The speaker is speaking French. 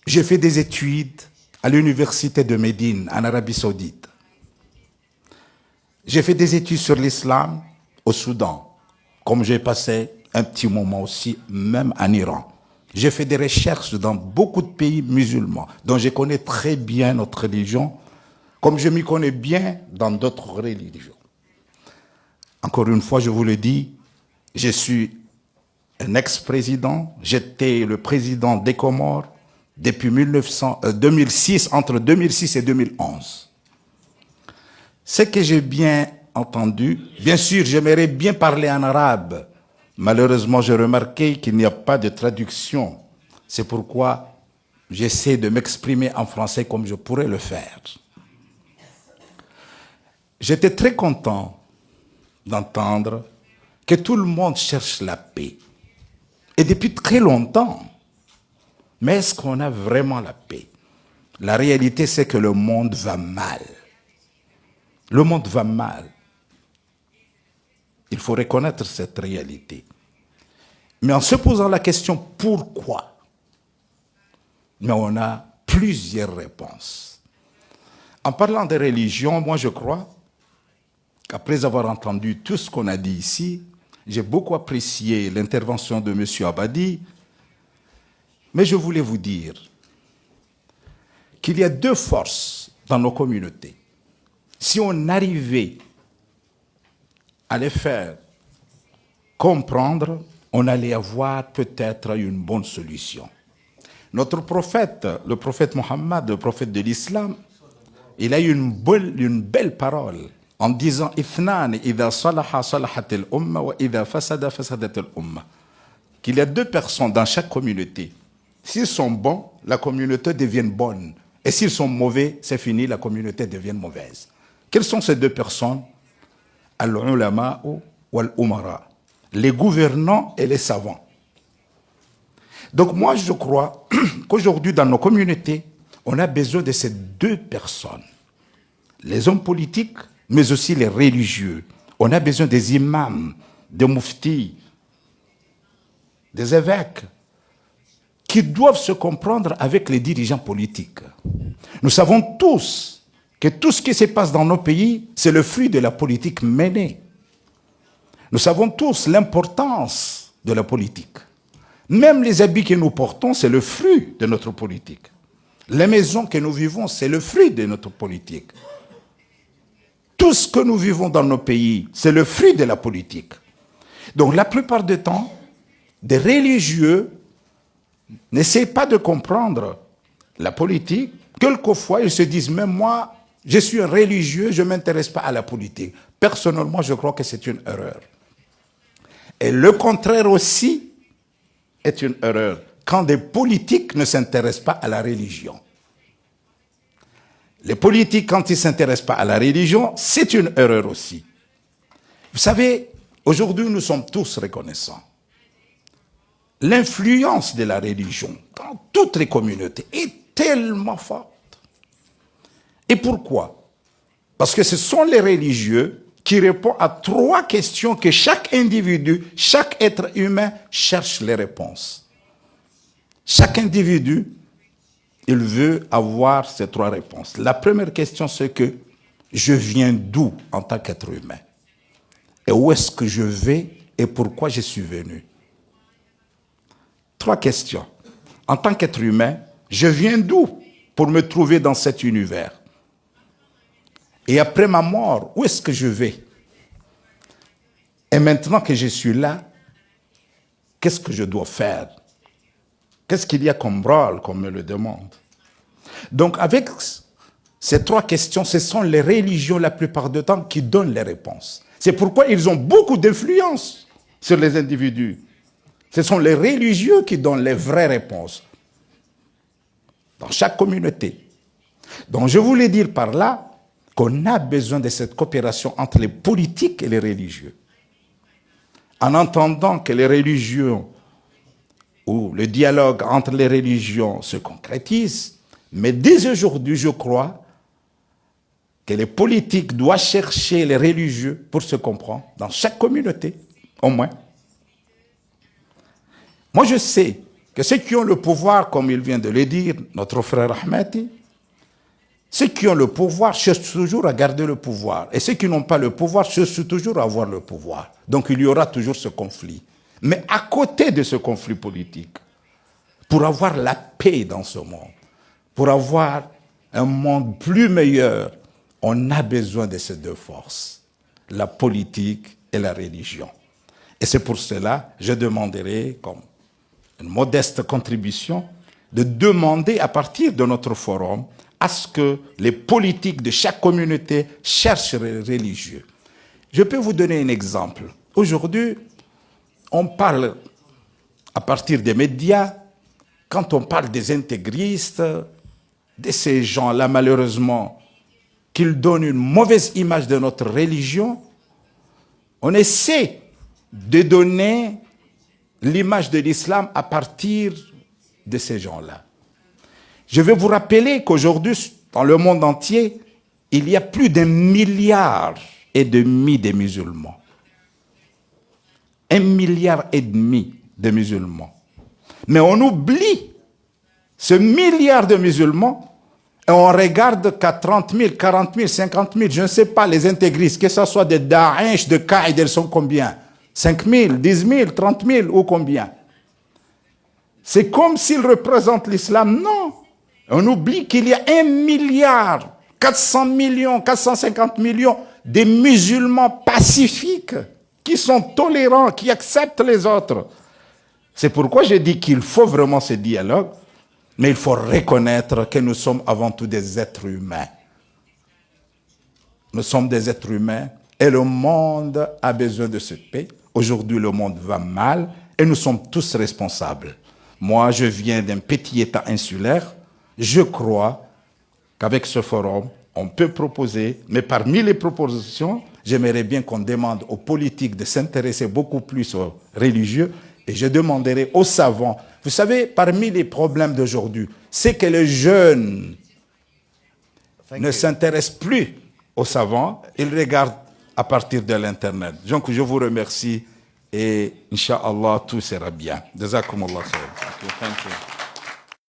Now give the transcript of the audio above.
J'ai fait des études à l'université de Médine, en Arabie Saoudite. J'ai fait des études sur l'islam au Soudan, comme j'ai passé un petit moment aussi, même en Iran. J'ai fait des recherches dans beaucoup de pays musulmans, dont je connais très bien notre religion, comme je m'y connais bien dans d'autres religions. Encore une fois, je vous le dis, je suis un ex-président, j'étais le président des Comores depuis 2006, entre 2006 et 2011. Ce que j'ai bien entendu, bien sûr, j'aimerais bien parler en arabe. Malheureusement, j'ai remarqué qu'il n'y a pas de traduction. C'est pourquoi j'essaie de m'exprimer en français comme je pourrais le faire. J'étais très content d'entendre que tout le monde cherche la paix. Et depuis très longtemps. Mais est-ce qu'on a vraiment la paix? La réalité, c'est que le monde va mal. Le monde va mal. Il faut reconnaître cette réalité. Mais en se posant la question « pourquoi ?» Mais on a plusieurs réponses. En parlant de religion, moi je crois qu'après avoir entendu tout ce qu'on a dit ici, j'ai beaucoup apprécié l'intervention de M. Abadi, mais je voulais vous dire qu'il y a deux forces dans nos communautés. Si on arrivait à les faire comprendre, on allait avoir peut-être une bonne solution. Notre prophète, le prophète Mohammed, le prophète de l'islam, il a eu une belle parole en disant « Ithnan idha salaha salahat al-umma wa idha fasada fasadat al-umma » qu'il y a deux personnes dans chaque communauté. S'ils sont bons, la communauté devient bonne. Et s'ils sont mauvais, c'est fini, la communauté devient mauvaise. Quelles sont ces deux personnes? Al-ulama wal-umara. Les gouvernants et les savants. Donc moi, je crois qu'aujourd'hui, dans nos communautés, on a besoin de ces deux personnes. Les hommes politiques, mais aussi les religieux. On a besoin des imams, des mouftis, des évêques, qui doivent se comprendre avec les dirigeants politiques. Nous savons tous que tout ce qui se passe dans nos pays, c'est le fruit de la politique menée. Nous savons tous l'importance de la politique. Même les habits que nous portons, c'est le fruit de notre politique. Les maisons que nous vivons, c'est le fruit de notre politique. Tout ce que nous vivons dans nos pays, c'est le fruit de la politique. Donc la plupart du temps, des religieux n'essayent pas de comprendre la politique. Quelquefois, ils se disent, même moi, je suis un religieux, je ne m'intéresse pas à la politique. Personnellement, je crois que c'est une erreur. Et le contraire aussi est une erreur, quand des politiques ne s'intéressent pas à la religion. Les politiques, quand ils ne s'intéressent pas à la religion, c'est une erreur aussi. Vous savez, aujourd'hui, nous sommes tous reconnaissants. L'influence de la religion dans toutes les communautés est tellement forte. Et pourquoi? Parce que ce sont les religieux qui répondent à trois questions que chaque individu, chaque être humain cherche les réponses. Chaque individu, il veut avoir ces trois réponses. La première question, c'est que je viens d'où en tant qu'être humain? Et où est-ce que je vais et pourquoi je suis venu? Trois questions. En tant qu'être humain, je viens d'où pour me trouver dans cet univers? Et après ma mort, où est-ce que je vais? Et maintenant que je suis là, qu'est-ce que je dois faire? Qu'est-ce qu'il y a comme rôle qu'on me le demande? Donc avec ces trois questions, ce sont les religions la plupart du temps qui donnent les réponses. C'est pourquoi ils ont beaucoup d'influence sur les individus. Ce sont les religieux qui donnent les vraies réponses dans chaque communauté. Donc je voulais dire par là qu'on a besoin de cette coopération entre les politiques et les religieux. En entendant que les religieux ou le dialogue entre les religions se concrétise, mais dès aujourd'hui, je crois que les politiques doivent chercher les religieux pour se comprendre dans chaque communauté, au moins. Moi, je sais que ceux qui ont le pouvoir, comme il vient de le dire, notre frère Ahmadi, ceux qui ont le pouvoir cherchent toujours à garder le pouvoir. Et ceux qui n'ont pas le pouvoir cherchent toujours à avoir le pouvoir. Donc il y aura toujours ce conflit. Mais à côté de ce conflit politique, pour avoir la paix dans ce monde, pour avoir un monde plus meilleur, on a besoin de ces deux forces, la politique et la religion. Et c'est pour cela que je demanderai, comme une modeste contribution, de demander à partir de notre forum à ce que les politiques de chaque communauté cherchent les religieux. Je peux vous donner un exemple. Aujourd'hui, on parle à partir des médias, quand on parle des intégristes, de ces gens-là, malheureusement, qu'ils donnent une mauvaise image de notre religion, on essaie de donner l'image de l'islam à partir de ces gens-là. Je vais vous rappeler qu'aujourd'hui, dans le monde entier, il y a plus d'1,5 milliard de musulmans. 1,5 milliard de musulmans. Mais on oublie ce milliard de musulmans et on regarde qu'à 30 000, 40 000, 50 000, je ne sais pas, les intégristes, que ce soit de Daesh, de Qaïda, ils sont combien? 5 000, 10 000, 30 000 ou combien? C'est comme s'ils représentent l'islam. Non. On oublie qu'il y a 1 milliard, 400 millions, 450 millions de musulmans pacifiques qui sont tolérants, qui acceptent les autres. C'est pourquoi je dis qu'il faut vraiment ce dialogue, mais il faut reconnaître que nous sommes avant tout des êtres humains. Nous sommes des êtres humains et le monde a besoin de cette paix. Aujourd'hui, le monde va mal et nous sommes tous responsables. Moi, je viens d'un petit État insulaire. Je crois qu'avec ce forum, on peut proposer, mais parmi les propositions, j'aimerais bien qu'on demande aux politiques de s'intéresser beaucoup plus aux religieux et je demanderai aux savants. Vous savez, parmi les problèmes d'aujourd'hui, c'est que les jeunes ne s'intéressent plus aux savants, ils regardent à partir de l'Internet. Donc, je vous remercie et Inch'Allah, tout sera bien. Jazakumullah khair. Thank you.